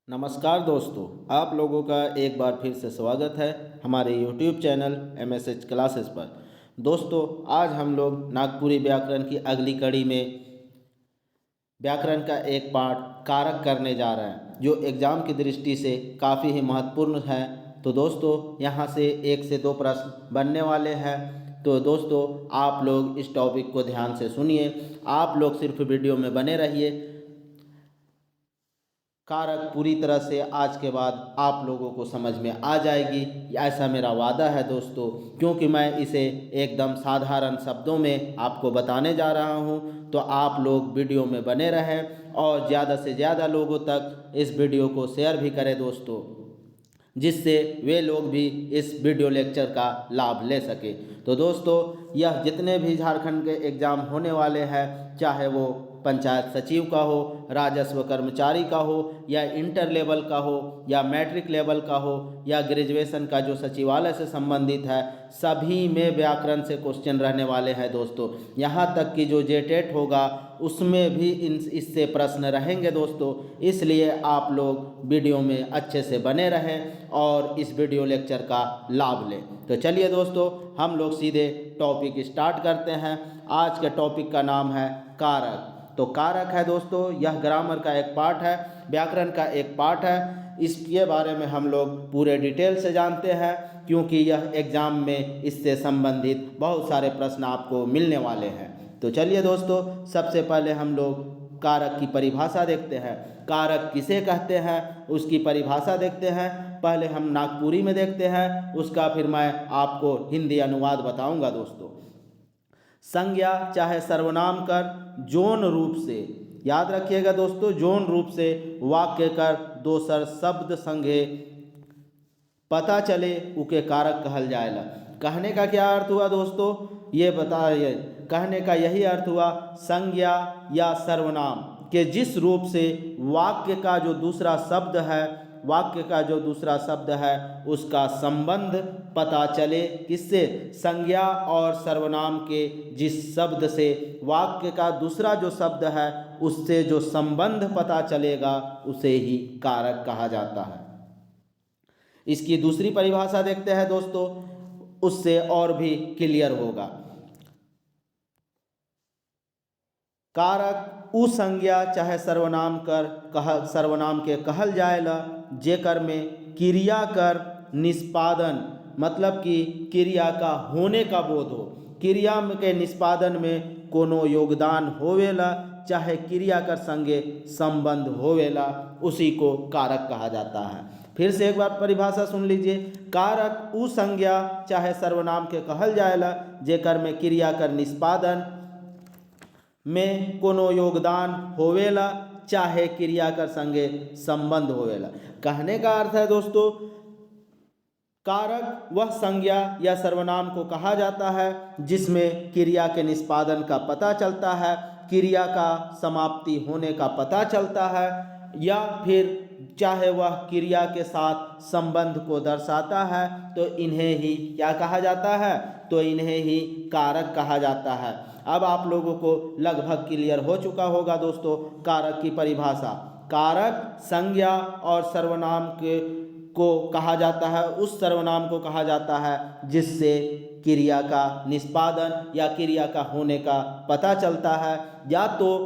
नमस्कार दोस्तों, आप लोगों का एक बार फिर से स्वागत है हमारे YouTube चैनल MSH क्लासेस पर। दोस्तों, आज हम लोग नागपुरी व्याकरण की अगली कड़ी में व्याकरण का एक पाठ कारक करने जा रहे हैं, जो एग्ज़ाम की दृष्टि से काफ़ी ही महत्वपूर्ण है। तो दोस्तों, यहाँ से 1 से 2 प्रश्न बनने वाले हैं। तो दोस्तों, आप लोग इस टॉपिक को ध्यान से सुनिए। आप लोग सिर्फ वीडियो में बने रहिए। कारक पूरी तरह से आज के बाद आप लोगों को समझ में आ जाएगी, ऐसा मेरा वादा है दोस्तों, क्योंकि मैं इसे एकदम साधारण शब्दों में आपको बताने जा रहा हूं। तो आप लोग वीडियो में बने रहें और ज़्यादा से ज़्यादा लोगों तक इस वीडियो को शेयर भी करें दोस्तों, जिससे वे लोग भी इस वीडियो लेक्चर का लाभ ले सके। तो दोस्तों, यह जितने भी झारखंड के एग्ज़ाम होने वाले हैं, चाहे वो पंचायत सचिव का हो, राजस्व कर्मचारी का हो, या इंटर लेवल का हो, या मैट्रिक लेवल का हो, या ग्रेजुएशन का जो सचिवालय से संबंधित है, सभी में व्याकरण से क्वेश्चन रहने वाले हैं दोस्तों। यहाँ तक कि जो जेटेट होगा उसमें भी इससे प्रश्न रहेंगे दोस्तों। इसलिए आप लोग वीडियो में अच्छे से बने रहें और इस वीडियो लेक्चर का लाभ लें। तो चलिए दोस्तों, हम लोग सीधे टॉपिक स्टार्ट करते हैं। आज के टॉपिक का नाम है कारक। तो कारक है दोस्तों, यह ग्रामर का एक पार्ट है, व्याकरण का एक पार्ट है। इसके बारे में हम लोग पूरे डिटेल से जानते हैं, क्योंकि यह एग्ज़ाम में इससे संबंधित बहुत सारे प्रश्न आपको मिलने वाले हैं। तो चलिए दोस्तों, सबसे पहले हम लोग कारक की परिभाषा देखते हैं। कारक किसे कहते हैं उसकी परिभाषा देखते हैं। पहले हम नागपुरी में देखते हैं, उसका फिर मैं आपको हिंदी अनुवाद बताऊंगा दोस्तों। संज्ञा चाहे सर्वनाम कर जौन रूप से, याद रखिएगा दोस्तों, जौन रूप से वाक्य कर दोसर शब्द संगे पता चले उके कारक कहल जाएगा। कहने का क्या अर्थ हुआ दोस्तों, ये बताइए। कहने का यही अर्थ हुआ, संज्ञा या सर्वनाम के जिस रूप से वाक्य का जो दूसरा शब्द है उसका संबंध पता चले। किससे? संज्ञा और सर्वनाम के जिस शब्द से वाक्य का दूसरा जो शब्द है उससे जो संबंध पता चलेगा उसे ही कारक कहा जाता है। इसकी दूसरी परिभाषा देखते हैं दोस्तों, उससे और भी क्लियर होगा। कारक उ संज्ञा चाहे सर्वनाम सर्वनाम के कहल जाएला जेकर में क्रिया कर निष्पादन, मतलब कि क्रिया का होने का बोध हो। क्रिया के निष्पादन में कोनो योगदान होवेला, चाहे क्रिया कर संगे संबंध होवेला, उसी को कारक कहा जाता है। फिर से एक बार परिभाषा सुन लीजिए। कारक उ संज्ञा चाहे सर्वनाम के कहल जाएला जेकर में क्रिया कर निष्पादन में कोनो योगदान होवेला, चाहे क्रिया कर संगे संबंध होवेला। कहने का अर्थ है दोस्तों, कारक वह संज्ञा या सर्वनाम को कहा जाता है जिसमें क्रिया के निष्पादन का पता चलता है, क्रिया का समाप्ति होने का पता चलता है, या फिर चाहे वह क्रिया के साथ संबंध को दर्शाता है, तो इन्हें ही क्या कहा जाता है? तो इन्हें ही कारक कहा जाता है। अब आप लोगों को लगभग क्लियर हो चुका होगा दोस्तों कारक की परिभाषा। कारक संज्ञा और सर्वनाम को कहा जाता है, उस सर्वनाम को कहा जाता है जिससे क्रिया का निष्पादन या क्रिया का होने का पता चलता है, या तो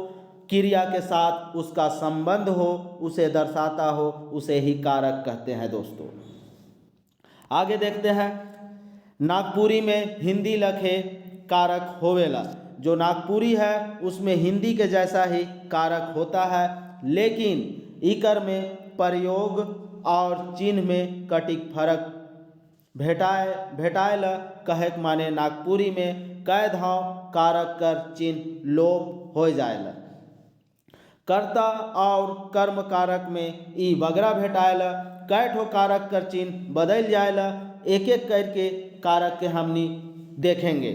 क्रिया के साथ उसका संबंध हो, उसे दर्शाता हो, उसे ही कारक कहते हैं दोस्तों। आगे देखते हैं। नागपुरी में हिंदी लखे कारक होवेला। जो नागपुरी है उसमें हिंदी के जैसा ही कारक होता है, लेकिन इकर में प्रयोग और चिन्ह में कटिक फर्क भेटाएला। कहे माने नागपुरी में कै धाव कारक कर चिन्ह लोप हो जाएला। कर्ता और कर्म कारक में ई वगैरह भेटाएला। कै ठो कारक कर चिन्ह बदल जाएला। एक एक करके कारक के हमनी देखेंगे।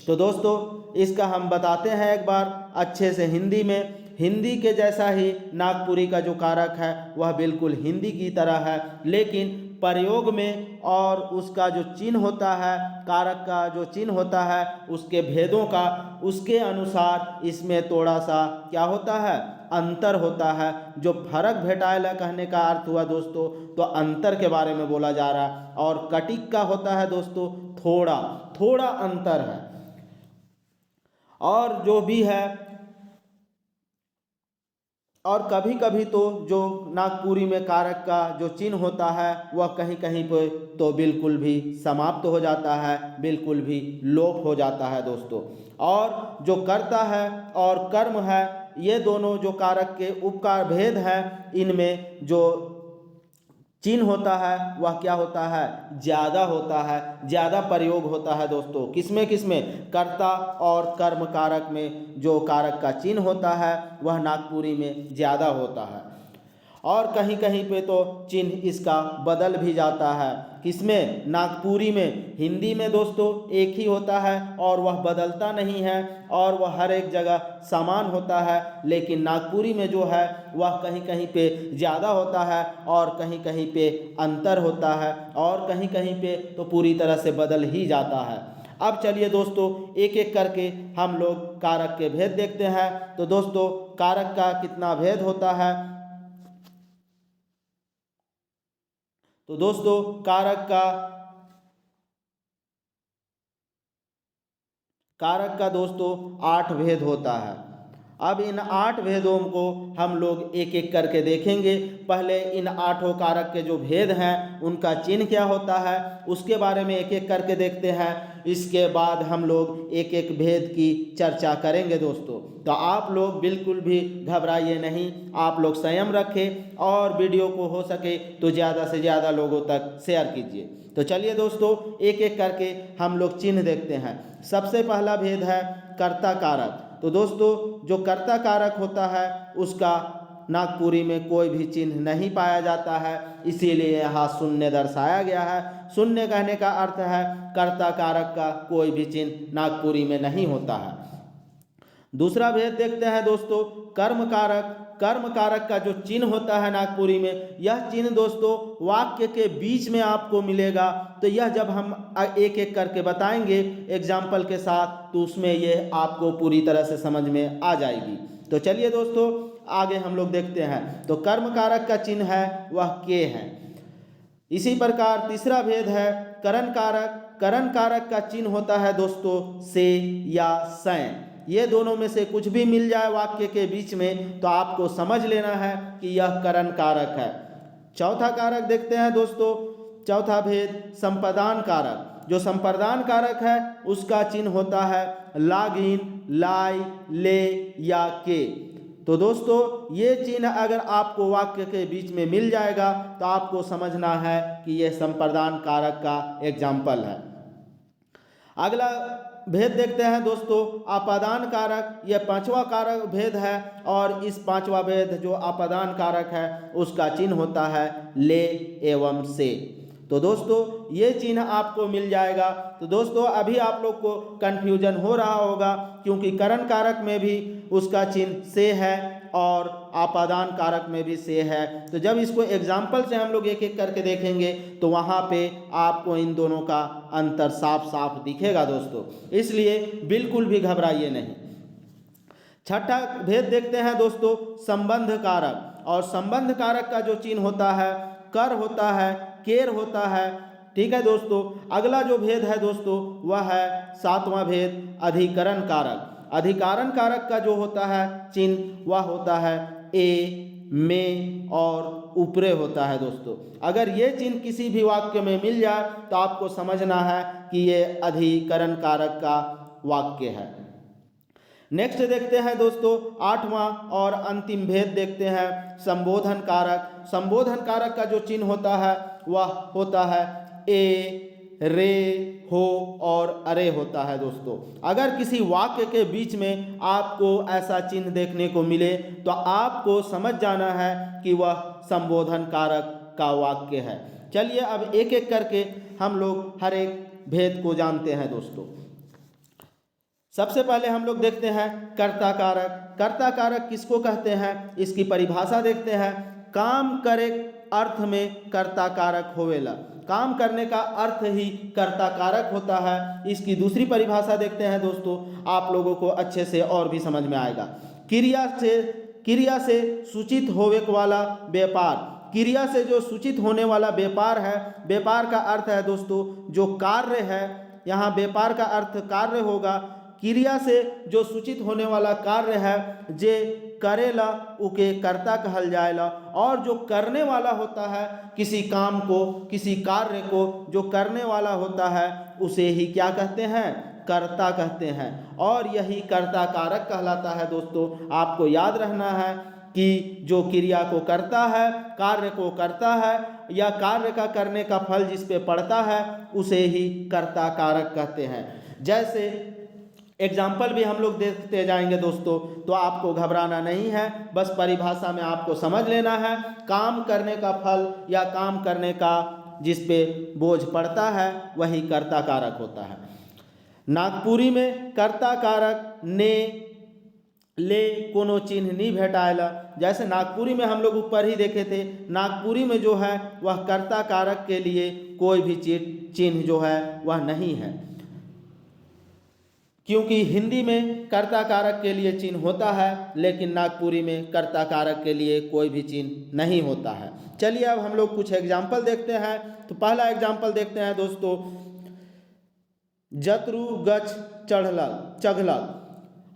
तो दोस्तों, इसका हम बताते हैं एक बार अच्छे से हिंदी में। हिंदी के जैसा ही नागपुरी का जो कारक है वह बिल्कुल हिंदी की तरह है, लेकिन प्रयोग में और उसका जो चिन्ह होता है, कारक का जो चिन्ह होता है, उसके भेदों का, उसके अनुसार इसमें थोड़ा सा क्या होता है, अंतर होता है। जो फर्क भेटाएला कहने का अर्थ हुआ दोस्तों, तो अंतर के बारे में बोला जा रहा है। और कटिक का होता है दोस्तों थोड़ा, थोड़ा अंतर है। और जो भी है, और कभी कभी तो जो नागपुरी में कारक का जो चिन्ह होता है वह कहीं कहीं पे तो बिल्कुल भी समाप्त हो जाता है, बिल्कुल भी लोप हो जाता है दोस्तों। और जो कर्ता है और कर्म है, ये दोनों जो कारक के उपकार भेद है, इनमें जो चिन्ह होता है वह क्या होता है, ज़्यादा होता है, ज़्यादा प्रयोग होता है दोस्तों। किसमें किसमें, कर्ता और कर्म कारक में जो कारक का चिन्ह होता है वह नागपुरी में ज़्यादा होता है। और कहीं कहीं पे तो चिन्ह इसका बदल भी जाता है। किसमें, नागपुरी में। हिंदी में दोस्तों एक ही होता है और वह बदलता नहीं है और वह हर एक जगह समान होता है। लेकिन नागपुरी में जो है वह कहीं कहीं पे ज़्यादा होता है और कहीं कहीं पे अंतर होता है और कहीं कहीं पे तो पूरी तरह से बदल ही जाता है। अब चलिए दोस्तों एक एक करके हम लोग कारक के भेद देखते हैं। तो दोस्तों कारक का कितना भेद होता है, तो दोस्तों कारक का दोस्तों 8 भेद होता है। अब इन 8 भेदों को हम लोग एक एक करके देखेंगे। पहले इन 8 कारक के जो भेद हैं उनका चिन्ह क्या होता है उसके बारे में एक एक करके देखते हैं। इसके बाद हम लोग एक एक भेद की चर्चा करेंगे दोस्तों। तो आप लोग बिल्कुल भी घबराइए नहीं, आप लोग संयम रखें और वीडियो को हो सके तो ज़्यादा से ज़्यादा लोगों तक शेयर कीजिए। तो चलिए दोस्तों एक एक करके हम लोग चिन्ह देखते हैं। सबसे पहला भेद है कर्ता कारक। तो दोस्तों जो कर्ता कारक होता है उसका नागपुरी में कोई भी चिन्ह नहीं पाया जाता है, इसीलिए यहाँ शून्य दर्शाया गया है। शून्य कहने का अर्थ है कर्ता कारक का कोई भी चिन्ह नागपुरी में नहीं होता है। दूसरा भेद देखते हैं दोस्तों कर्म कारक। कर्म कारक का जो चिन्ह होता है नागपुरी में, यह चिन्ह दोस्तों वाक्य के बीच में आपको मिलेगा। तो यह जब हम एक एक करके बताएंगे एग्जाम्पल के साथ, तो उसमें यह आपको पूरी तरह से समझ में आ जाएगी। तो चलिए दोस्तों आगे हम लोग देखते हैं। तो कर्म कारक का चिन्ह है वह के है। इसी प्रकार तीसरा भेद है करण कारक। करण कारक का चिन्ह होता है दोस्तों से या सैं। ये दोनों में से कुछ भी मिल जाए वाक्य के बीच में तो आपको समझ लेना है कि यह करण कारक है। चौथा कारक देखते हैं दोस्तों, चौथा भेद संप्रदान कारक। जो संप्रदान कारक है उसका चिन्ह होता है लागिन, लाई, ले या के। तो दोस्तों ये चिन्ह अगर आपको वाक्य के बीच में मिल जाएगा तो आपको समझना है कि यह संप्रदान कारक का एग्जाम्पल है। अगला भेद देखते हैं दोस्तों आपादान कारक। यह 5वां कारक भेद है और इस 5वां भेद जो आपादान कारक है उसका चिन्ह होता है ले एवं से। तो दोस्तों ये चिन्ह आपको मिल जाएगा। तो दोस्तों अभी आप लोग को कन्फ्यूजन हो रहा होगा क्योंकि करण कारक में भी उसका चिन्ह से है और आपादान कारक में भी से है। तो जब इसको एग्जाम्पल से हम लोग एक एक करके देखेंगे तो वहाँ पे आपको इन दोनों का अंतर साफ साफ दिखेगा दोस्तों, इसलिए बिल्कुल भी घबराइए नहीं। छठा भेद देखते हैं दोस्तों संबंध कारक। और संबंध कारक का जो चिन्ह होता है कर होता है, केर होता है। ठीक है दोस्तों। अगला जो भेद है दोस्तों वह है 7वां भेद अधिकरण कारक। अधिकरण कारक का जो होता है चिन्ह वह होता है ए, में और ऊपरे होता है दोस्तों। अगर ये चिन्ह किसी भी वाक्य में मिल जाए तो आपको समझना है कि ये अधिकरण कारक का वाक्य है। नेक्स्ट देखते हैं दोस्तों 8वां और अंतिम भेद देखते हैं संबोधन कारक। संबोधन कारक का जो चिन्ह होता है वह होता है ए, रे, हो और अरे होता है दोस्तों। अगर किसी वाक्य के बीच में आपको ऐसा चिन्ह देखने को मिले तो आपको समझ जाना है कि वह संबोधन कारक का वाक्य है। चलिए अब एक एक करके हम लोग हर एक भेद को जानते हैं दोस्तों। सबसे पहले हम लोग देखते हैं कर्ता कारक। कर्ता कारक किसको कहते हैं इसकी परिभाषा देखते हैं। काम करे अर्थ में कर्ता कारक होवेला। काम करने का अर्थ ही कर्ता कारक होता है। इसकी दूसरी परिभाषा देखते हैं दोस्तों, आप लोगों को अच्छे से और भी समझ में आएगा। क्रिया से क्रिया से सूचित होवे वाला व्यापार, क्रिया से जो सूचित होने वाला व्यापार है, व्यापार का अर्थ है दोस्तों जो कार्य है, यहाँ व्यापार का अर्थ कार्य होगा। क्रिया से जो सूचित होने वाला कार्य है जे करेला उके कर्ता कहल जाएला। और जो करने वाला होता है किसी काम को, किसी कार्य को जो करने वाला होता है उसे ही क्या कहते हैं, कर्ता कहते हैं। और यही कर्ता कारक कहलाता है दोस्तों। आपको याद रहना है कि जो क्रिया को करता है, कार्य को करता है, या कार्य का करने का फल जिस पे पड़ता है उसे ही कर्ता कारक कहते हैं। जैसे एग्जाम्पल भी हम लोग देखते जाएंगे दोस्तों, तो आपको घबराना नहीं है, बस परिभाषा में आपको समझ लेना है। काम करने का फल या काम करने का जिस पे बोझ पड़ता है वही कर्ता कारक होता है। नागपुरी में कर्ता कारक ने ले कोनो चिन्ह नहीं भेटाएला। जैसे नागपुरी में हम लोग ऊपर ही देखे थे, नागपुरी में जो है वह कर्ता कारक के लिए कोई भी चिन्ह जो है वह नहीं है, क्योंकि हिंदी में कर्ता कारक के लिए चिन्ह होता है लेकिन नागपुरी में कर्ता कारक के लिए कोई भी चिन्ह नहीं होता है। चलिए अब हम लोग कुछ एग्जाम्पल देखते हैं। तो पहला एग्जाम्पल देखते हैं दोस्तों, जत्रु गच चढ़लल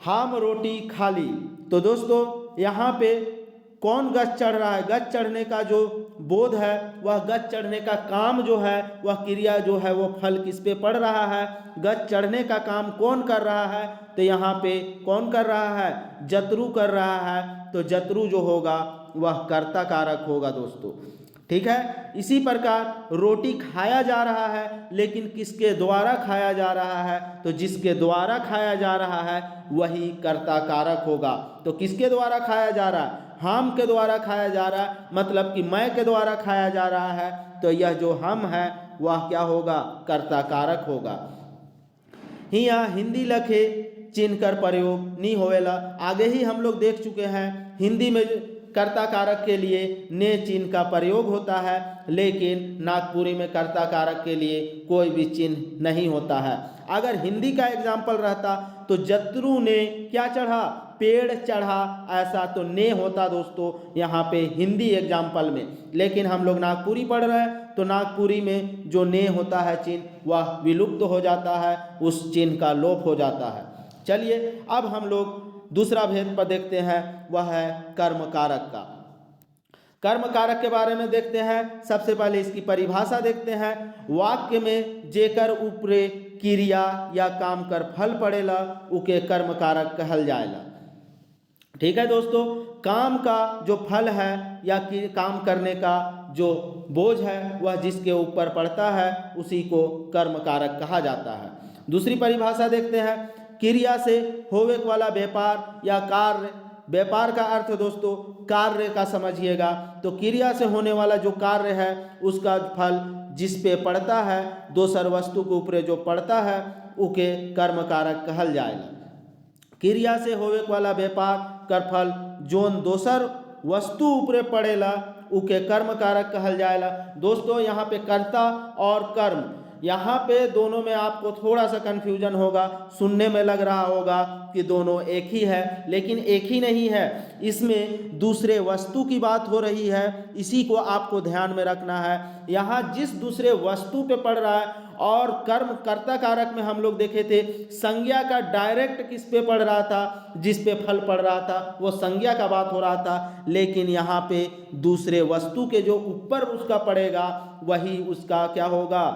हम रोटी खाली। तो दोस्तों यहाँ पे कौन गच चढ़ रहा है? गच चढ़ने का जो बोध है, वह गच चढ़ने का काम जो है, वह क्रिया जो है वो फल किस पे पड़ रहा है? गच चढ़ने का काम कौन कर रहा है? तो यहाँ पे कौन कर रहा है? जत्रु कर रहा है। तो जत्रु जो होगा वह कर्ता कारक होगा दोस्तों। ठीक है। इसी प्रकार रोटी खाया जा रहा है, लेकिन किसके द्वारा खाया जा रहा है? तो जिसके द्वारा खाया जा रहा है वही कर्ता कारक होगा। तो किसके द्वारा खाया जा रहा है? हम के द्वारा खाया जा रहा है, मतलब कि मैं के द्वारा खाया जा रहा है। तो यह जो हम है वह क्या होगा? कर्ता कारक होगा। यहाँ हिंदी लखे चिन्ह कर प्रयोग नहीं होवेला। आगे ही हम लोग देख चुके हैं हिंदी में कर्ता कारक के लिए ने चिन्ह का प्रयोग होता है, लेकिन नागपुरी में कर्ता कारक के लिए कोई भी चिन्ह नहीं होता है। अगर हिंदी का एग्जाम्पल रहता तो जत्रु ने क्या चढ़ा? पेड़ चढ़ा, ऐसा तो ने होता दोस्तों यहाँ पे हिंदी एग्जाम्पल में। लेकिन हम लोग नागपुरी पढ़ रहे हैं तो नागपुरी में जो ने होता है चिन्ह वह विलुप्त हो जाता है, उस चिन्ह का लोप हो जाता है। चलिए अब हम लोग दूसरा भेद पर देखते हैं, वह है कर्म कारक का। कर्म कारक के बारे में देखते हैं। सबसे पहले इसकी परिभाषा देखते हैं। वाक्य में जेकर ऊपरे क्रिया या काम कर फल पड़ेला उके कर्म कारक कहल जाएला। ठीक है दोस्तों, काम का जो फल है या कि काम करने का जो बोझ है वह जिसके ऊपर पड़ता है उसी को कर्म कारक कहा जाता है। दूसरी परिभाषा देखते हैं। क्रिया से होवे वाला व्यापार या कार्य, व्यापार का अर्थ दोस्तों कार्य का समझिएगा। तो क्रिया से होने वाला जो कार्य है उसका फल जिस पे पड़ता है, दोसर वस्तु के ऊपर जो पड़ता है उके कर्म कारक कहल जाएगा। क्रिया से होवे वाला व्यापार कर फल जोन दोसर वस्तु ऊपर पड़ेला उके कर्म कारक कहल जाएला। दोस्तों यहाँ पे कर्ता और कर्म, यहाँ पे दोनों में आपको थोड़ा सा कन्फ्यूजन होगा, सुनने में लग रहा होगा कि दोनों एक ही है, लेकिन एक ही नहीं है। इसमें दूसरे वस्तु की बात हो रही है, इसी को आपको ध्यान में रखना है। यहाँ जिस दूसरे वस्तु पे पड़ रहा है, और कर्म कर्ता कारक में हम लोग देखे थे संज्ञा का डायरेक्ट किस पे पड़ रहा था? जिस पे फल पड़ रहा था वो संज्ञा का बात हो रहा था, लेकिन यहाँ पे दूसरे वस्तु के जो ऊपर उसका पड़ेगा वही उसका क्या होगा?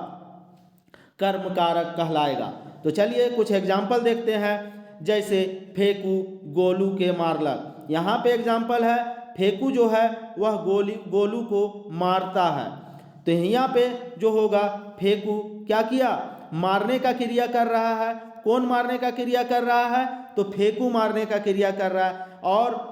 कर्म कारक कहलाएगा। तो चलिए कुछ एग्जाम्पल देखते हैं। जैसे फेंकू गोलू के मारलक, यहाँ पे एग्जाम्पल है फेंकू जो है वह गोलू को मारता है। तो यहाँ पे जो होगा फेंकू क्या किया? मारने का क्रिया कर रहा है। कौन मारने का क्रिया कर रहा है? तो फेंकू मारने का क्रिया कर रहा है। और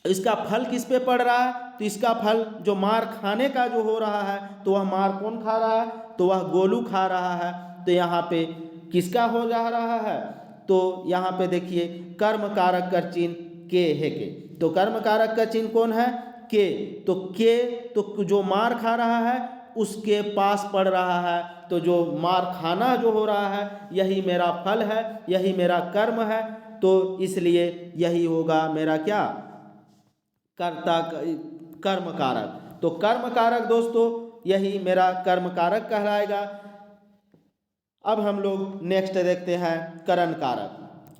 इसका फल किस पे पड़ रहा है? तो इसका फल जो मार खाने का जो हो रहा है, तो वह मार कौन खा रहा है? तो वह गोलू खा रहा है। तो यहाँ पे किसका हो जा रहा है? तो यहाँ पे देखिए कर्म कारक का चिन्ह के है के। तो कर्म कारक का चिन्ह कौन है? के। तो के तो जो मार खा रहा है उसके पास पड़ रहा है। तो जो मार खाना जो हो रहा है यही मेरा फल है, यही मेरा कर्म है। तो इसलिए यही होगा मेरा क्या? कर्ता कर्म कारक। तो कर्म कारक दोस्तों यही मेरा कर्म कारक कहलाएगा। अब हम लोग नेक्स्ट देखते हैं करण कारक।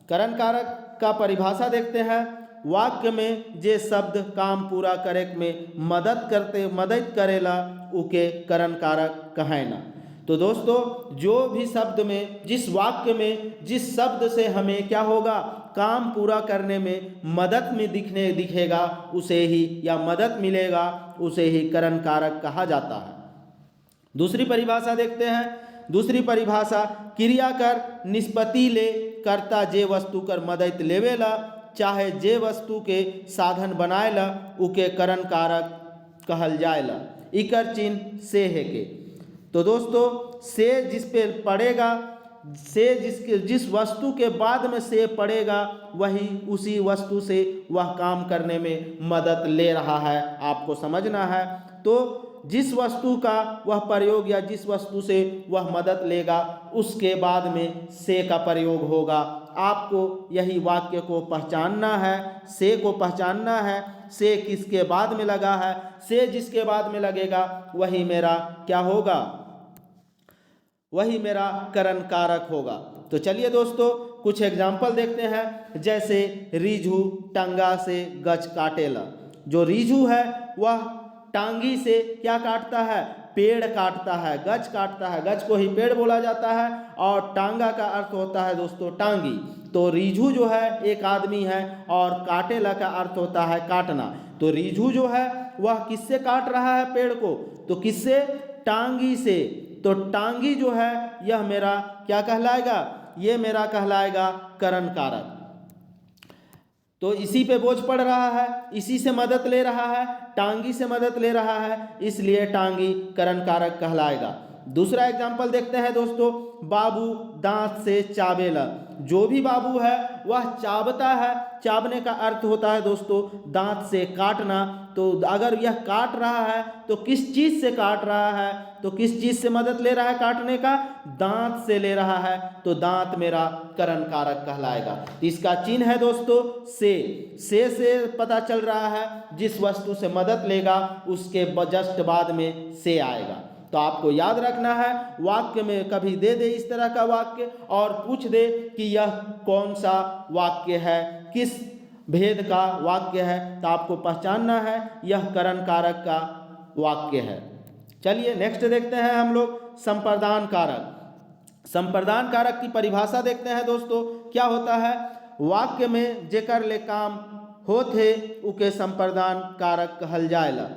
करण कारक का परिभाषा देखते हैं। वाक्य में जे शब्द काम पूरा करे में मदद करेला उके करण कारक कहेना। तो दोस्तों जो भी शब्द में, जिस वाक्य में जिस शब्द से हमें क्या होगा, काम पूरा करने में मदद में दिखेगा उसे ही, या मदद मिलेगा उसे ही करण कारक कहा जाता है। दूसरी परिभाषा देखते हैं। दूसरी परिभाषा, क्रिया कर निष्पत्ति ले कर्ता जे वस्तु कर मदद लेवेला चाहे जे वस्तु के साधन बनाएला उके करण कारक कहल जाएला। इकर चिन्ह से है के। तो दोस्तों से जिस पे पड़ेगा, से जिस वस्तु के बाद में से पड़ेगा वही उसी वस्तु से वह काम करने में मदद ले रहा है, आपको समझना है। तो जिस वस्तु का वह प्रयोग या जिस वस्तु से वह मदद लेगा उसके बाद में से का प्रयोग होगा। आपको यही वाक्य को पहचानना है, से को पहचानना है। से किसके बाद में लगा है, से जिसके बाद में लगेगा वही मेरा क्या होगा, वही मेरा करण कारक होगा। तो चलिए दोस्तों कुछ एग्जाम्पल देखते हैं। जैसे रीझू टंगा से गज काटेला। जो रीझू है वह टांगी से क्या काटता है, पेड़ काटता है, गज काटता है। गज को ही पेड़ बोला जाता है और टांगा का अर्थ होता है दोस्तों टांगी। तो रीझू जो है एक आदमी है और काटेला का अर्थ होता है काटना। तो रीझू जो है वह किससे काट रहा है पेड़ को, तो किससे, टांगी से। तो टांगी जो है यह मेरा क्या कहलाएगा, ये मेरा कहलाएगा करण कारक। तो इसी पे बोझ पड़ रहा है, इसी से मदद ले रहा है, टांगी से मदद ले रहा है, इसलिए टांगी करण कारक कहलाएगा। दूसरा एग्जाम्पल देखते हैं दोस्तों। बाबू दांत से चावेला। जो भी बाबू है वह चावता है। चावने का अर्थ होता है दोस्तों दांत से काटना। तो अगर यह काट रहा है तो किस चीज़ से काट रहा है, तो किस चीज़ से मदद ले रहा है काटने का, दांत से ले रहा है। तो दांत मेरा करण कारक कहलाएगा। इसका चिन्ह है दोस्तों से पता चल रहा है जिस वस्तु से मदद लेगा उसके जस्ट बाद में से आएगा। तो आपको याद रखना है, वाक्य में कभी दे दे इस तरह का वाक्य और पूछ दे कि यह कौन सा वाक्य है, किस भेद का वाक्य है, तो आपको पहचानना है यह करण कारक का वाक्य है। चलिए नेक्स्ट देखते हैं हम लोग संप्रदान कारक। संप्रदान कारक की परिभाषा देखते हैं दोस्तों। क्या होता है, वाक्य में जेकर ले काम होथे उके संप्रदान कारक कहल जाएला।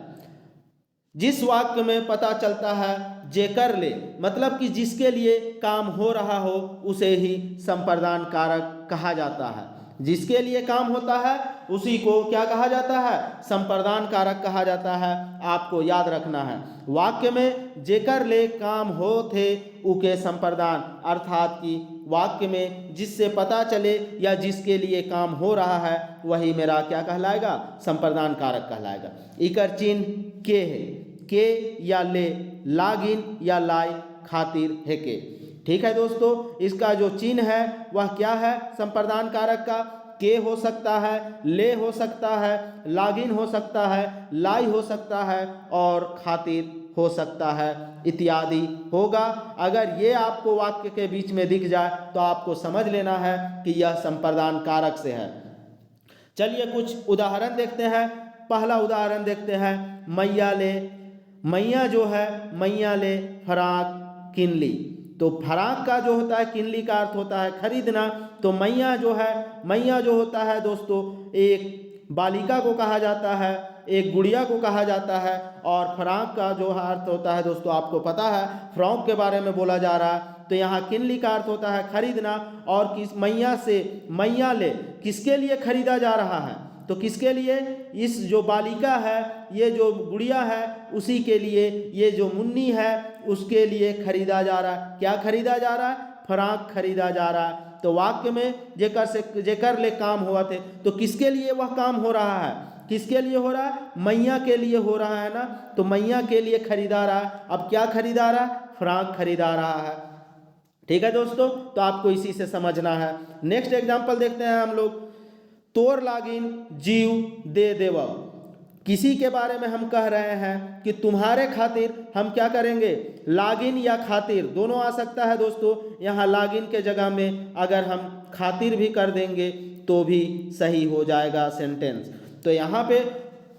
जिस वाक्य में पता चलता है जेकर ले, मतलब कि जिसके लिए काम हो रहा हो उसे ही संप्रदान कारक कहा जाता है। जिसके लिए काम होता है उसी को क्या कहा जाता है, संप्रदान कारक कहा जाता है। आपको याद रखना है, वाक्य में जेकर ले काम हो थे उके संप्रदान, अर्थात कि वाक्य में जिससे पता चले या जिसके लिए काम हो रहा है वही मेरा क्या कहलाएगा, संप्रदान कारक कहलाएगा। इकर चिन्ह के है, के या ले, लागिन या लाई खातिर है के। ठीक है दोस्तों, इसका जो चिन्ह है वह क्या है संप्रदान कारक का, के हो सकता है, ले हो सकता है, लागिन हो सकता है, लाई हो सकता है और खातिर हो सकता है इत्यादि होगा। अगर ये आपको वाक्य के बीच में दिख जाए तो आपको समझ लेना है कि यह संप्रदान कारक से है। चलिए कुछ उदाहरण देखते हैं। पहला उदाहरण देखते हैं, मैया ले। मैया जो है, मैया ले फराक किनली। तो फराक का जो होता है, किनली का अर्थ होता है खरीदना। तो मैया जो है, मैया जो होता है दोस्तों एक बालिका को कहा जाता है, एक गुड़िया को कहा जाता है। और फ्रॉक का जो अर्थ होता है दोस्तों आपको पता है, फ्रॉक के बारे में बोला जा रहा है। तो यहाँ किनली का अर्थ होता है खरीदना। और किस मैया से, मैया ले किसके लिए खरीदा जा रहा है, तो किसके लिए, इस जो बालिका है, ये जो गुड़िया है उसी के लिए, ये जो मुन्नी है उसके लिए खरीदा जा रहा है। क्या खरीदा जा रहा है, फ्रॉक खरीदा जा रहा है। तो वाक्य में जेकर ले काम हुआ थे, तो किसके लिए वह काम हो रहा है, किसके लिए हो रहा है, मैया के लिए हो रहा है ना। तो मैया के लिए खरीदा रहा है। अब क्या खरीदा रहा है, फ्रॉक खरीदा रहा है। ठीक है दोस्तों, तो आपको इसी से समझना है। नेक्स्ट एग्जाम्पल देखते हैं हम लोग। तोर लागिन जीव दे देव। किसी के बारे में हम कह रहे हैं कि तुम्हारे खातिर हम क्या करेंगे, लागिन या खातिर दोनों आ सकता है दोस्तों। यहाँ लागिन के जगह में अगर हम खातिर भी कर देंगे तो भी सही हो जाएगा सेंटेंस। तो यहाँ पे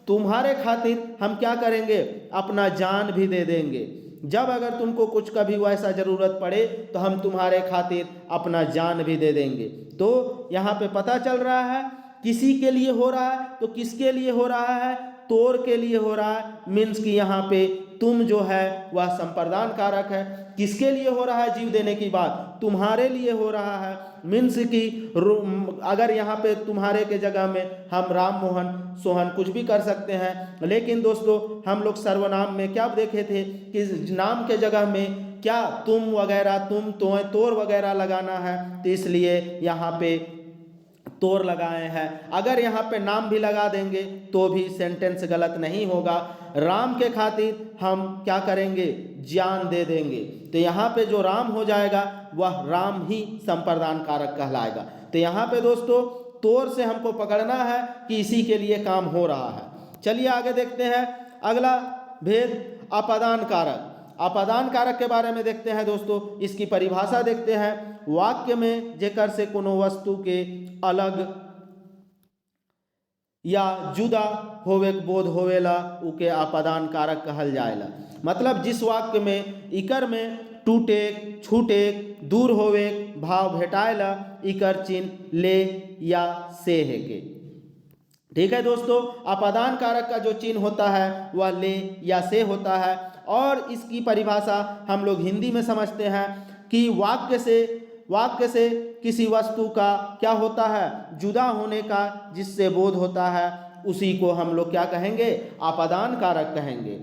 तुम्हारे खातिर हम क्या करेंगे, अपना जान भी दे देंगे। जब अगर तुमको कुछ कभी वैसा ज़रूरत पड़े तो हम तुम्हारे खातिर अपना जान भी दे देंगे। तो यहाँ पे पता चल रहा है किसी के लिए हो रहा है, तो किसके लिए हो रहा है, तोर के लिए हो रहा है। मीन्स कि यहाँ पे तुम जो है वह संप्रदान कारक है। किसके लिए हो रहा है, जीव देने की बात तुम्हारे लिए हो रहा है। मीन्स कि अगर यहाँ पे तुम्हारे के जगह में हम राम मोहन सोहन कुछ भी कर सकते हैं, लेकिन दोस्तों हम लोग सर्वनाम में क्या देखे थे कि नाम के जगह में क्या तुम वगैरह, तुम तो तोर वगैरह लगाना है, तो इसलिए यहाँ पे तोर लगाए हैं। अगर यहाँ पे नाम भी लगा देंगे तो भी सेंटेंस गलत नहीं होगा। राम के खातिर हम क्या करेंगे, जान दे देंगे। तो यहाँ पे जो राम हो जाएगा वह राम ही संप्रदान कारक कहलाएगा। तो यहाँ पे दोस्तों तोर से हमको पकड़ना है कि इसी के लिए काम हो रहा है। चलिए आगे देखते हैं अगला भेद, अपादान कारक। अपादान कारक के बारे में देखते हैं दोस्तों। इसकी परिभाषा देखते हैं। वाक्य में जेकर से कोनो वस्तु के अलग या जुदा होवे बोध होवेला उके अपादान कारक कहल जाएला। मतलब जिस वाक्य में इकर में टूटे छूटे दूर होवे भाव भेटाएला, इकर चिन्ह ले या से है के। ठीक है दोस्तों, अपादान कारक का जो चिन्ह होता है वह ले या से होता है। और इसकी परिभाषा हम लोग हिंदी में समझते हैं कि वाक्य से किसी वस्तु का क्या होता है, जुदा होने का जिससे बोध होता है, उसी को हम लोग क्या कहेंगे, अपादान कारक कहेंगे।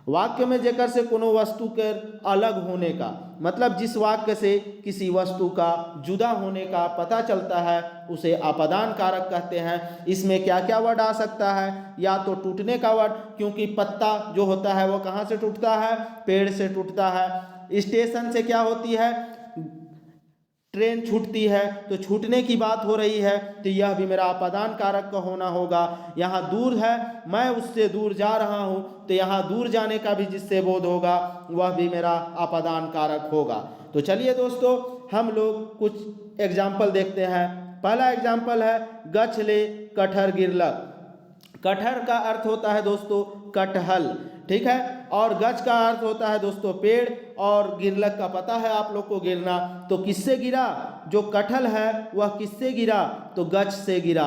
वाक्य में जेकर से कोनो वस्तु के अलग होने का, मतलब जिस वाक्य से किसी वस्तु का जुदा होने का पता चलता है उसे अपादान कारक कहते हैं। इसमें क्या क्या वर्ड आ सकता है, या तो टूटने का वर्ड, क्योंकि पत्ता जो होता है वो कहाँ से टूटता है, पेड़ से टूटता है। स्टेशन से क्या होती है, ट्रेन छूटती है, तो छूटने की बात हो रही है, तो यह भी मेरा अपादान कारक का होना होगा। यहाँ दूर है, मैं उससे दूर जा रहा हूँ, तो यहाँ दूर जाने का भी जिससे बोध होगा वह भी मेरा अपादान कारक होगा। तो चलिए दोस्तों हम लोग कुछ एग्जाम्पल देखते हैं। पहला एग्जाम्पल है गछ ले कटहर गिरलक। कटहर का अर्थ होता है दोस्तों कटहल, ठीक है, और गछ का अर्थ होता है दोस्तों पेड़, और गिरलक का पता है आप लोग को गिरना। तो किससे गिरा, जो कटहल है वह किससे गिरा, तो गछ से गिरा।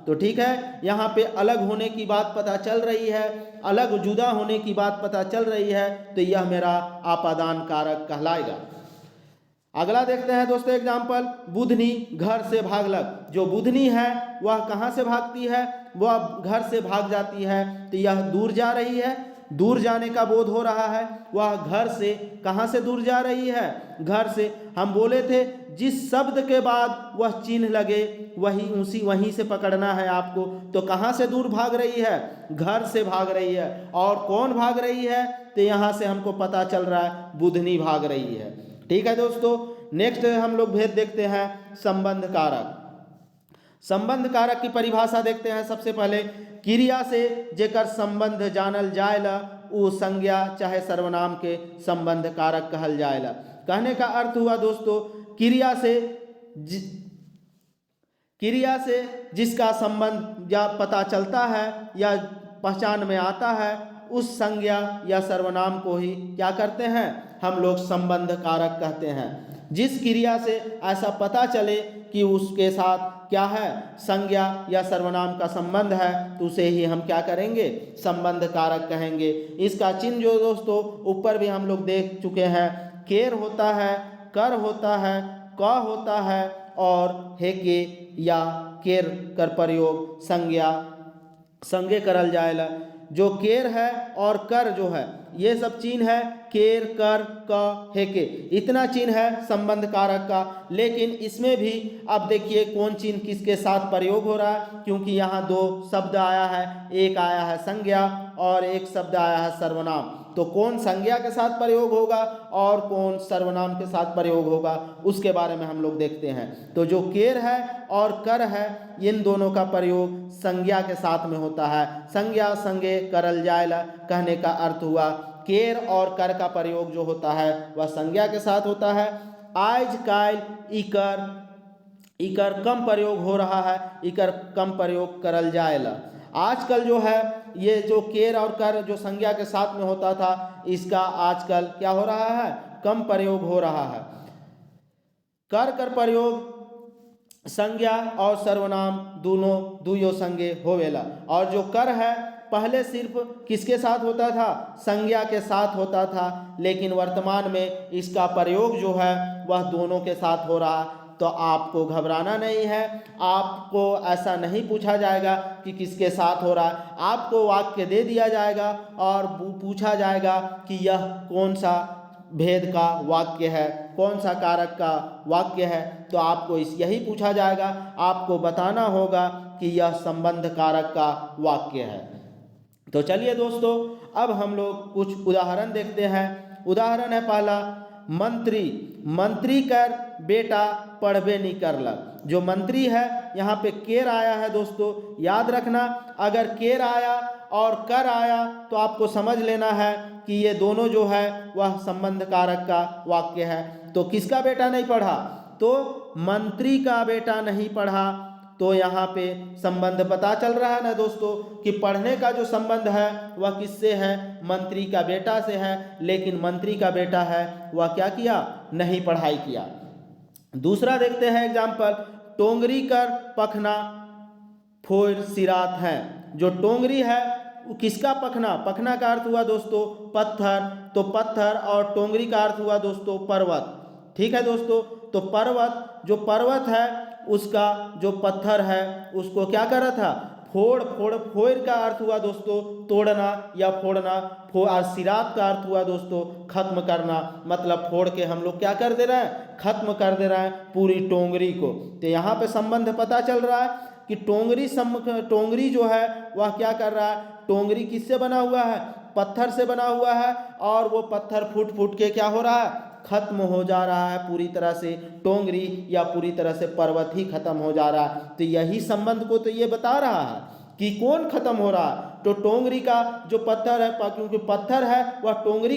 तो ठीक है, यहाँ पे अलग होने की बात पता चल रही है, अलग जुदा होने की बात पता चल रही है, तो यह मेरा अपादान कारक कहलाएगा। अगला देखते हैं दोस्तों एग्जाम्पल, बुधनी घर से भागलक। जो बुधनी है वह कहाँ से भागती है, वह घर से भाग जाती है, तो यह दूर जा रही है, दूर जाने का बोध हो रहा है। वह घर से कहाँ से दूर जा रही है, घर से। हम बोले थे जिस शब्द के बाद वह चिन्ह लगे वहीं से पकड़ना है आपको। तो कहाँ से दूर भाग रही है, घर से भाग रही है। और कौन भाग रही है, तो यहाँ से हमको पता चल रहा है बुधनी भाग रही है। ठीक है दोस्तों, नेक्स्ट हम लोग भेद देखते हैं संबंध कारक। संबंध कारक की परिभाषा देखते हैं। सबसे पहले, क्रिया से जेकर संबंध जानल जाएला वो संज्ञा चाहे सर्वनाम के संबंध कारक कहल जाएला। कहने का अर्थ हुआ दोस्तों, क्रिया से जिसका संबंध या पता चलता है या पहचान में आता है, उस संज्ञा या सर्वनाम को ही क्या करते हैं, हम लोग संबंध कारक कहते हैं। जिस क्रिया से ऐसा पता चले कि उसके साथ क्या है, संज्ञा या सर्वनाम का संबंध है, तो उसे ही हम क्या करेंगे, संबंध कारक कहेंगे। इसका चिन्ह जो दोस्तों ऊपर भी हम लोग देख चुके हैं, केर होता है, कर होता है, क होता है, और हेके या केर कर प्रयोग संज्ञा करल जाएला। जो केर है और कर जो है, ये सब चिन्ह है, केर कर क हेके, इतना चिन्ह है संबंध कारक का। लेकिन इसमें भी अब देखिए कौन चिन्ह किसके साथ प्रयोग हो रहा है, क्योंकि यहाँ दो शब्द आया है, एक आया है संज्ञा और एक शब्द आया है सर्वनाम। तो कौन संज्ञा के साथ प्रयोग होगा और कौन सर्वनाम के साथ प्रयोग होगा उसके बारे में हम लोग देखते हैं। तो जो केर है और कर है इन दोनों का प्रयोग संज्ञा के साथ में होता है। संज्ञा संगे करल जायला कहने का अर्थ हुआ केर और कर का प्रयोग जो होता है वह संज्ञा के साथ होता है। आज काल इकर कम प्रयोग हो रहा है, इकर कम प्रयोग करल जायला। आजकल जो है ये जो केर और कर जो संज्ञा के साथ में होता था इसका आजकल क्या हो रहा है, कम प्रयोग हो रहा है। कर प्रयोग संज्ञा और सर्वनाम दोनों दुयो संगे होवेला। और जो कर है पहले सिर्फ किसके साथ होता था, संज्ञा के साथ होता था, लेकिन वर्तमान में इसका प्रयोग जो है वह दोनों के साथ हो रहा है। तो आपको घबराना नहीं है, आपको ऐसा नहीं पूछा जाएगा कि किसके साथ हो रहा है। आपको वाक्य दे दिया जाएगा और पूछा जाएगा कि यह कौन सा भेद का वाक्य है, कौन सा कारक का वाक्य है। तो आपको यही पूछा जाएगा, आपको बताना होगा कि यह संबंध कारक का वाक्य है। तो चलिए दोस्तों अब हम लोग कुछ उदाहरण देखते हैं। उदाहरण है पहला, मंत्री कर बेटा पढ़बे नहीं करलक। जो मंत्री है यहाँ पे केर आया है दोस्तों, याद रखना अगर केर आया और कर आया तो आपको समझ लेना है कि ये दोनों जो है वह संबंध कारक का वाक्य है। तो किसका बेटा नहीं पढ़ा, तो मंत्री का बेटा नहीं पढ़ा। तो यहाँ पे संबंध पता चल रहा है ना दोस्तों कि पढ़ने का जो संबंध है वह किससे है, मंत्री का बेटा से है। लेकिन मंत्री का बेटा है वह क्या किया, नहीं पढ़ाई किया। दूसरा देखते हैं एग्जाम्पल, टोंगरी कर पखना फोर सिरात है। जो टोंगरी है वो किसका पखना, पखना का अर्थ हुआ दोस्तों पत्थर। तो पत्थर और टोंगरी का अर्थ हुआ दोस्तों पर्वत। ठीक है दोस्तों, तो पर्वत जो पर्वत है उसका जो पत्थर है उसको क्या कर रहा था, फोड़ का अर्थ हुआ दोस्तों तोड़ना या फोड़ना। और सिरात का अर्थ हुआ दोस्तों खत्म करना। मतलब फोड़ के हम लोग क्या कर दे रहे हैं, खत्म कर दे रहे हैं पूरी टोंगरी को। तो यहाँ पे संबंध पता चल रहा है कि टोंगरी जो है वह क्या कर रहा है, टोंगरी किससे बना हुआ है, पत्थर से बना हुआ है। और वो पत्थर फूट के क्या हो रहा है, खत्म हो जा रहा है पूरी तरह से। टोंगरी या पूरी तरह से पर्वत ही खत्म हो जा रहा है। तो यही संबंध को तो ये बता रहा है कि कौन खत्म हो रहा है। तो टोंगरी का जो पत्थर है, क्योंकि पत्थर है वह टोंगरी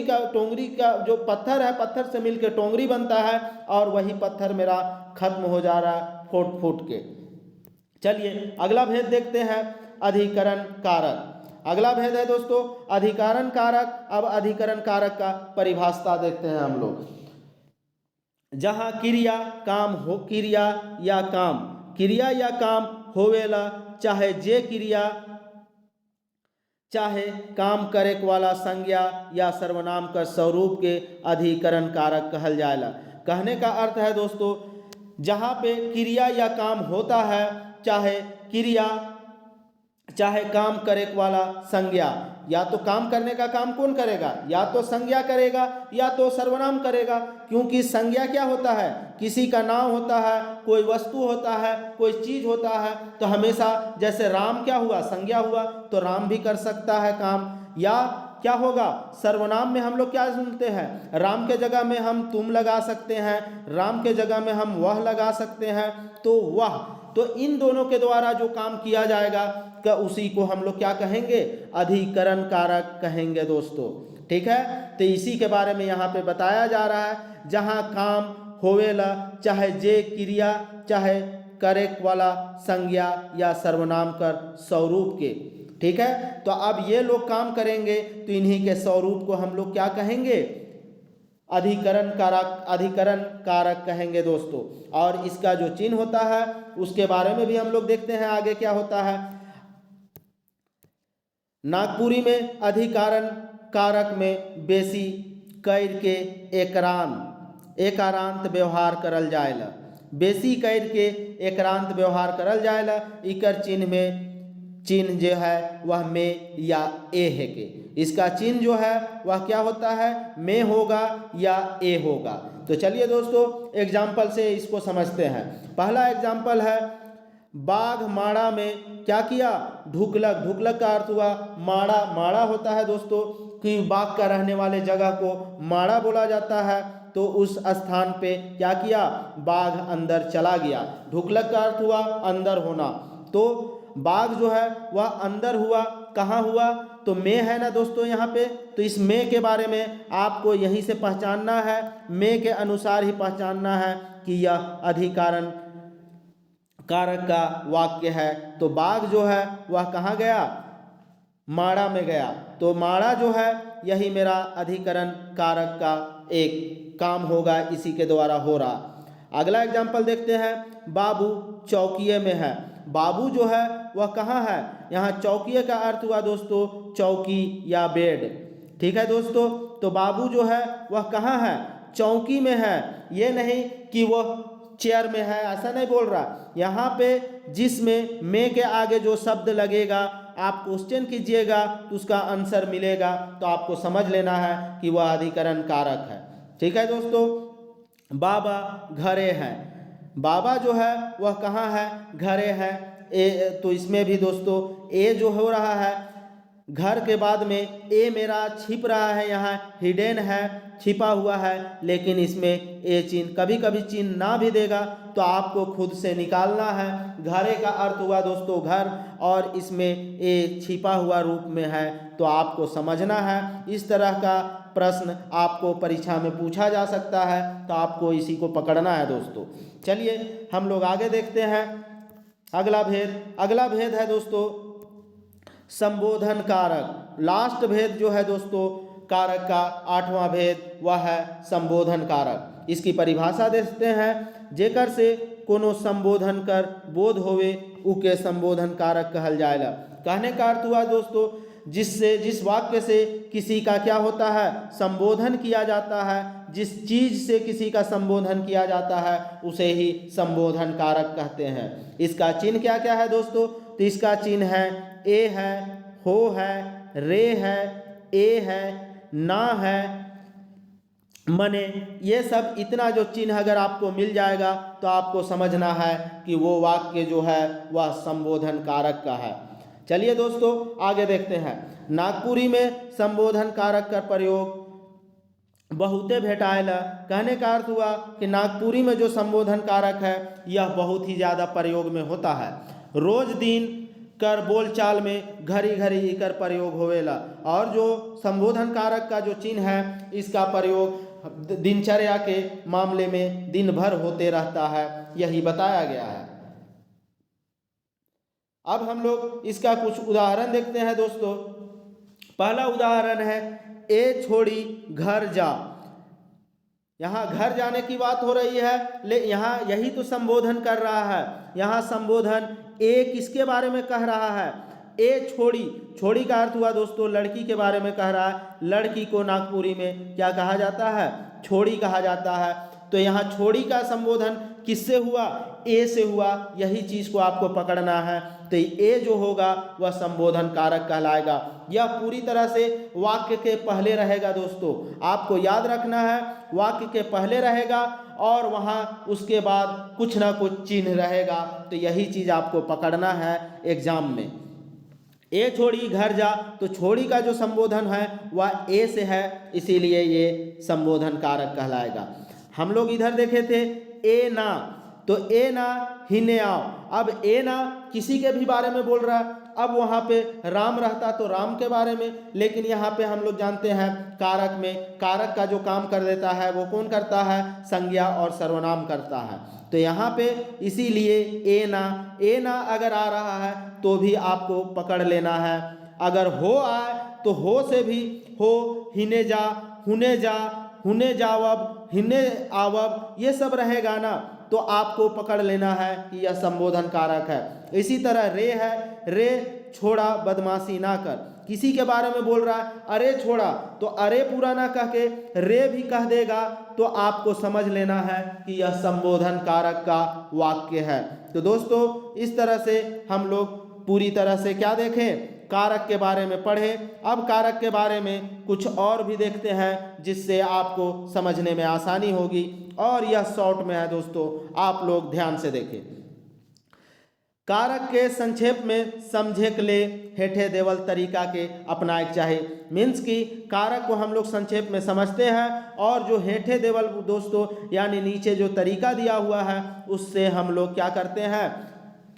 का जो पत्थर है, पत्थर से मिलकर टोंगरी बनता है और वही पत्थर मेरा खत्म हो जा रहा है फूट के। चलिए अगला भेद देखते हैं, अधिकरण कारक। अगला भेद है दोस्तों अधिकरण कारक। अब अधिकरण कारक का परिभाषा देखते हैं हम लोग। जहाँ क्रिया या काम होवेला, चाहे जे क्रिया चाहे काम करे वाला संज्ञा या सर्वनाम का स्वरूप के अधिकरण कारक कहल जाएला। कहने का अर्थ है दोस्तों जहाँ पे क्रिया या काम होता है, चाहे काम करे वाला संज्ञा, या तो काम करने का काम कौन करेगा, या तो संज्ञा करेगा या तो सर्वनाम करेगा। क्योंकि संज्ञा क्या होता है, किसी का नाम होता है, कोई वस्तु होता है, कोई चीज होता है। तो हमेशा जैसे राम क्या हुआ, संज्ञा हुआ, तो राम भी कर सकता है काम। या क्या होगा, सर्वनाम में हम लोग क्या सुनते हैं, राम के जगह में हम तुम लगा सकते हैं, राम के जगह में हम वह लगा सकते हैं। तो वह, तो इन दोनों के द्वारा जो काम किया जाएगा का उसी को हम लोग क्या कहेंगे, अधिकरण कारक कहेंगे दोस्तों। ठीक है, तो इसी के बारे में यहाँ पे बताया जा रहा है। जहाँ काम होवेला, चाहे जे क्रिया चाहे करे वाला संज्ञा या सर्वनाम कर स्वरूप के। ठीक है, तो अब ये लोग काम करेंगे तो इन्हीं के स्वरूप को हम लोग क्या कहेंगे, अधिकरण कारक कहेंगे दोस्तों। और इसका जो चिन्ह होता है उसके बारे में भी हम लोग देखते हैं आगे क्या होता है। नागपुरी में अधिकरण कारक में बेसी कैर के एकारांत व्यवहार करल जाएला। बेसी कैर के एकारांत व्यवहार करल जाएला। इकर चिन्ह जो है वह में या ए है के। इसका चिन्ह जो है वह क्या होता है, में होगा या ए होगा। तो चलिए दोस्तों एग्जाम्पल से इसको समझते हैं। पहला एग्जाम्पल है, बाघ माड़ा में क्या किया, ढुकलक, ढुकलक का अर्थ हुआ माड़ा, माड़ा होता है दोस्तों कि बाघ का रहने वाले जगह को माड़ा बोला जाता है। तो उस स्थान पे क्या किया, बाघ अंदर चला गया। ढुकलक का अर्थ हुआ अंदर होना, तो बाघ जो है वह अंदर हुआ, कहाँ हुआ, तो में है ना दोस्तों यहाँ पे। तो इस में के बारे में आपको यहीं से पहचानना है, में के अनुसार ही पहचानना है कि यह अधिकरण कारक का वाक्य है। तो बाघ जो है वह कहाँ गया, माड़ा में गया। तो माड़ा जो है यही मेरा अधिकरण कारक का एक काम होगा, इसी के द्वारा हो रहा। अगला एग्जाम्पल देखते हैं, बाबू चौकिए में है। बाबू जो है वह कहाँ है, यहाँ चौकिए का अर्थ हुआ दोस्तों चौकी या बेड, ठीक है दोस्तों। तो बाबू जो है वह कहाँ है, चौकी में है। ये नहीं कि वह चेयर में है, ऐसा नहीं बोल रहा। यहाँ पे जिसमें में के आगे जो शब्द लगेगा आप क्वेश्चन कीजिएगा तो उसका आंसर मिलेगा, तो आपको समझ लेना है कि वह अधिकरण कारक है, ठीक है दोस्तों। बाबा घरे हैं, बाबा जो है वह कहाँ है, घरे है। ए, तो इसमें भी दोस्तों ए जो हो रहा है घर के बाद में ए मेरा छिप रहा है, यहाँ हिडन है, छिपा हुआ है, लेकिन इसमें ए चिन्ह कभी कभी चिन्ह ना भी देगा तो आपको खुद से निकालना है। घरे का अर्थ हुआ दोस्तों घर, और इसमें ए छिपा हुआ रूप में है, तो आपको समझना है। इस तरह का प्रश्न आपको परीक्षा में पूछा जा सकता है, तो आपको इसी को पकड़ना है दोस्तों। चलिए हम लोग आगे देखते हैं अगला भेद। अगला भेद है दोस्तों संबोधन कारक। लास्ट भेद जो है दोस्तों कारक का 8वां भेद वह है संबोधन कारक। इसकी परिभाषा देखते हैं, जेकर से कोनो संबोधन कर बोध होवे उके संबोधन कारक कहल जाएगा। कहने का अर्थ हुआ दोस्तों जिससे, जिस वाक्य से किसी का क्या होता है, संबोधन किया जाता है, जिस चीज से किसी का संबोधन किया जाता है उसे ही संबोधन कारक कहते हैं। इसका चिन्ह क्या क्या है दोस्तों, तो इसका चिन्ह है ए है, हो है, रे है, ए है, ना है, मने। ये सब इतना जो चिन्ह अगर आपको मिल जाएगा तो आपको समझना है कि वो वाक्य जो है वह संबोधन कारक का है। चलिए दोस्तों आगे देखते हैं। नागपुरी में संबोधन कारक का प्रयोग बहुते भेटाएला। कहने का अर्थ हुआ कि नागपुरी में जो संबोधन कारक है यह बहुत ही ज़्यादा प्रयोग में होता है। रोज दिन कर बोलचाल में घड़ी घड़ी इकर प्रयोग होवेला, और जो संबोधन कारक का जो चिन्ह है इसका प्रयोग दिनचर्या के मामले में दिन भर होते रहता है, यही बताया गया है। अब हम लोग इसका कुछ उदाहरण देखते हैं दोस्तों। पहला उदाहरण है ए छोड़ी घर जा। यहाँ घर जाने की बात हो रही है, ले यहाँ यही तो संबोधन कर रहा है। यहाँ संबोधन ए किसके बारे में कह रहा है, ए छोड़ी। छोड़ी का अर्थ हुआ दोस्तों लड़की के बारे में कह रहा है। लड़की को नागपुरी में क्या कहा जाता है, छोड़ी कहा जाता है। तो यहाँ छोड़ी का संबोधन किससे हुआ, ए से हुआ। यही चीज को आपको पकड़ना है। तो ए जो होगा वह संबोधन कारक कहलाएगा। यह पूरी तरह से वाक्य के पहले रहेगा दोस्तों, आपको याद रखना है। वाक्य के पहले रहेगा और वहाँ उसके बाद कुछ ना कुछ चिन्ह रहेगा। तो यही चीज आपको पकड़ना है एग्जाम में। ए छोड़ी घर जा, तो छोड़ी का जो संबोधन है वह ए से है, इसीलिए ये संबोधन कारक कहलाएगा। हम लोग इधर देखे थे ए ना, तो ए ना हिने आओ। अब ए ना किसी के भी बारे में बोल रहा है। अब वहाँ पे राम रहता तो राम के बारे में, लेकिन यहाँ पे हम लोग जानते हैं कारक में कारक का जो काम कर देता है वो कौन करता है, संज्ञा और सर्वनाम करता है। तो यहाँ पे इसीलिए ए ना अगर आ रहा है तो भी आपको पकड़ लेना है। अगर हो आए तो हो से भी हो, हिने जा, हुने जा, हुने जावब, हिने आवब, ये सब रहेगा ना, तो आपको पकड़ लेना है कि यह संबोधन कारक है। इसी तरह रे है, रे छोड़ा बदमाशी ना कर। किसी के बारे में बोल रहा है अरे छोड़ा, तो अरे पूरा ना कह के रे भी कह देगा तो आपको समझ लेना है कि यह संबोधन कारक का वाक्य है। तो दोस्तों इस तरह से हम लोग पूरी तरह से क्या देखें, कारक के बारे में पढ़ें। अब कारक के बारे में कुछ और भी देखते हैं जिससे आपको समझने में आसानी होगी, और यह शॉर्ट में है दोस्तों, आप लोग ध्यान से देखें। कारक के संक्षेप में समझे के लिए हेठे देवल तरीका के अपनाए चाहे। मीन्स कि कारक को हम लोग संक्षेप में समझते हैं और जो हेठे देवल दोस्तों यानी नीचे जो तरीका दिया हुआ है उससे हम लोग क्या करते हैं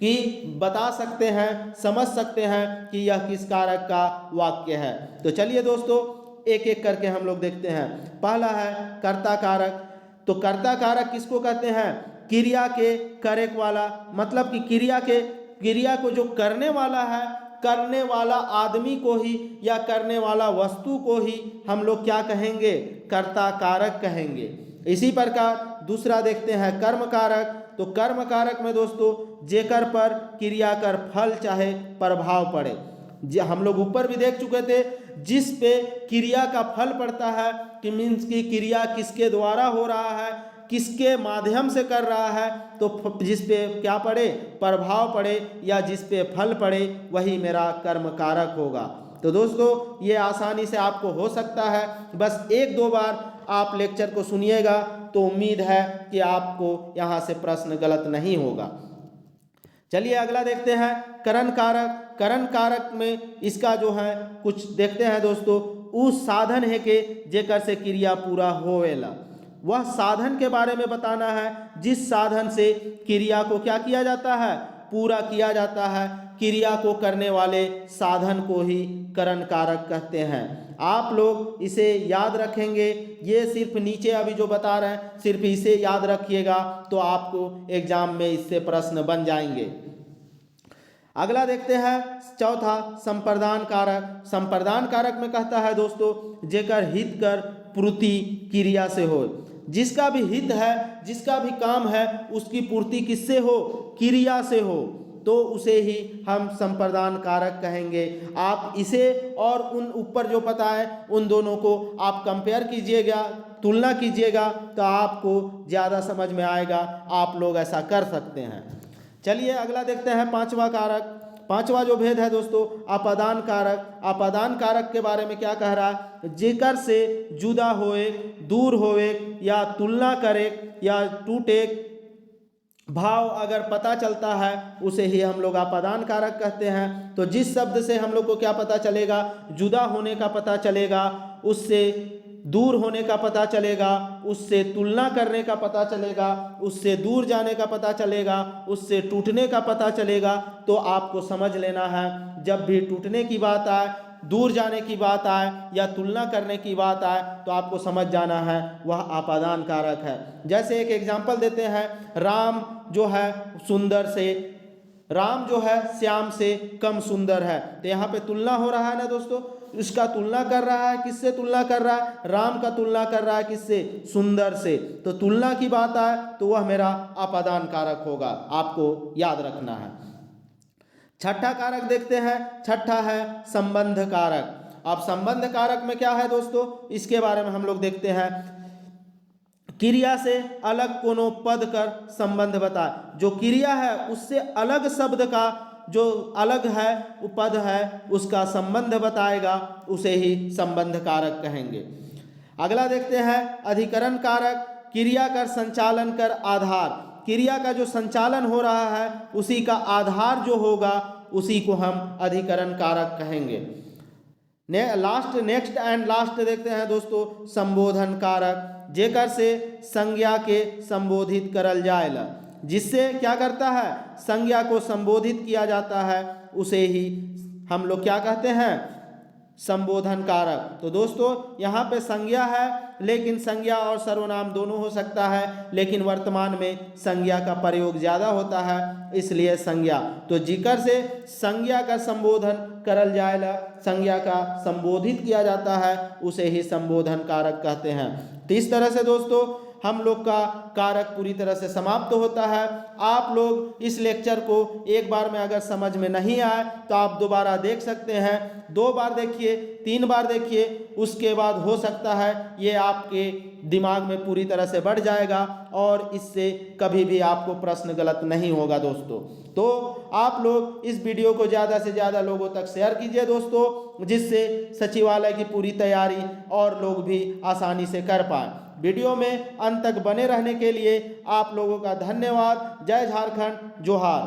कि बता सकते हैं, समझ सकते हैं कि यह किस कारक का वाक्य है। तो चलिए दोस्तों एक एक करके हम लोग देखते हैं। पहला है कर्ता कारक। तो कर्ता कारक किसको कहते हैं? क्रिया के करेक वाला, मतलब कि क्रिया को जो करने वाला है, करने वाला आदमी को ही या करने वाला वस्तु को ही हम लोग क्या कहेंगे? कर्ता कारक कहेंगे। इसी प्रकार दूसरा देखते हैं कर्म कारक। तो कर्म कारक में दोस्तों जेकर पर क्रिया कर फल चाहे प्रभाव पड़े, हम लोग ऊपर भी देख चुके थे, जिस पे क्रिया का फल पड़ता है कि मीन्स की क्रिया किसके द्वारा हो रहा है, किसके माध्यम से कर रहा है, तो जिस पे क्या पड़े? प्रभाव पड़े या जिस पे फल पड़े वही मेरा कर्म कारक होगा। तो दोस्तों ये आसानी से आपको हो सकता है, बस एक दो बार आप लेक्चर को सुनिएगा तो उम्मीद है कि आपको यहाँ से प्रश्न गलत नहीं होगा। चलिए अगला देखते हैं करण कारक। करण कारक में इसका जो है कुछ देखते हैं दोस्तों। उस साधन है के जेकर से क्रिया पूरा होवेला, वह साधन के बारे में बताना है जिस साधन से क्रिया को क्या किया जाता है? पूरा किया जाता है। क्रिया को करने वाले साधन को ही करण कारक कहते हैं। आप लोग इसे याद रखेंगे, ये सिर्फ नीचे अभी जो बता रहे हैं सिर्फ इसे याद रखिएगा तो आपको एग्जाम में इससे प्रश्न बन जाएंगे। अगला देखते हैं चौथा संप्रदान कारक। संप्रदान कारक में कहता है दोस्तों जेकर हित कर पूर्ति क्रिया से हो, जिसका भी हित है, जिसका भी काम है उसकी पूर्ति किससे हो? क्रिया से हो, तो उसे ही हम संप्रदान कारक कहेंगे। आप इसे और उन ऊपर जो पता है उन दोनों को आप कंपेयर कीजिएगा, तुलना कीजिएगा तो आपको ज़्यादा समझ में आएगा। आप लोग ऐसा कर सकते हैं। चलिए अगला देखते हैं पांचवा कारक। पांचवा जो भेद है दोस्तों अपादान कारक। अपादान कारक के बारे में क्या कह रहा है? जेकर से जुदा होए, दूर होए या तुलना करे या टूटे भाव अगर पता चलता है उसे ही हम लोग अपादान कारक कहते हैं। तो जिस शब्द से हम लोग को क्या पता चलेगा? जुदा होने का पता चलेगा, उससे दूर होने का पता चलेगा, उससे तुलना करने का पता चलेगा, उससे दूर जाने का पता चलेगा, उससे टूटने का पता चलेगा। तो आपको समझ लेना है जब भी टूटने की बात आए, दूर जाने की बात आए या तुलना करने की बात आए तो आपको समझ जाना है वह अपादान कारक है। जैसे एक एग्जाम्पल देते हैं, राम जो है सुंदर से, राम जो है श्याम से कम सुंदर है। तो यहाँ पे तुलना हो रहा है ना दोस्तों, इसका तुलना कर रहा है, किससे तुलना कर रहा है? राम का तुलना कर रहा है किससे? सुंदर से। तो तुलना की बात आए तो वह मेरा अपादान कारक होगा, आपको याद रखना है। छठा कारक देखते हैं, छठा है संबंध कारक। अब संबंध कारक में क्या है दोस्तों, इसके बारे में हम लोग देखते हैं। क्रिया से अलग कोनो पद कर संबंध बता। जो क्रिया है उससे अलग शब्द का जो अलग है वो पद है उसका संबंध बताएगा, उसे ही संबंध कारक कहेंगे। अगला देखते हैं अधिकरण कारक। क्रिया कर संचालन कर आधार। क्रिया का जो संचालन हो रहा है उसी का आधार जो होगा उसी को हम अधिकरण कारक कहेंगे। नेक्स्ट एंड लास्ट देखते हैं दोस्तों संबोधन कारक। जेकर से संज्ञा के संबोधित करल जाएला, जिससे क्या करता है? संज्ञा को संबोधित किया जाता है, उसे ही हम लोग क्या कहते हैं? संबोधन कारक। तो दोस्तों यहाँ पे संज्ञा है, लेकिन संज्ञा और सर्वनाम दोनों हो सकता है, लेकिन वर्तमान में संज्ञा का प्रयोग ज़्यादा होता है इसलिए संज्ञा। तो जिकर से संज्ञा का संबोधन करल जाएला, संज्ञा का संबोधित किया जाता है, उसे ही संबोधन कारक कहते हैं। तो इस तरह से दोस्तों हम लोग का कारक पूरी तरह से समाप्त होता है। आप लोग इस लेक्चर को एक बार में अगर समझ में नहीं आए तो आप दोबारा देख सकते हैं, 2 बार देखिए, 3 बार देखिए, उसके बाद हो सकता है ये आपके दिमाग में पूरी तरह से बढ़ जाएगा और इससे कभी भी आपको प्रश्न गलत नहीं होगा दोस्तों। तो आप लोग इस वीडियो को ज़्यादा से ज़्यादा लोगों तक शेयर कीजिए दोस्तों, जिससे सचिवालय की पूरी तैयारी और लोग भी आसानी से कर पाएँ। वीडियो में अंत तक बने रहने के लिए आप लोगों का धन्यवाद। जय झारखंड, जोहार।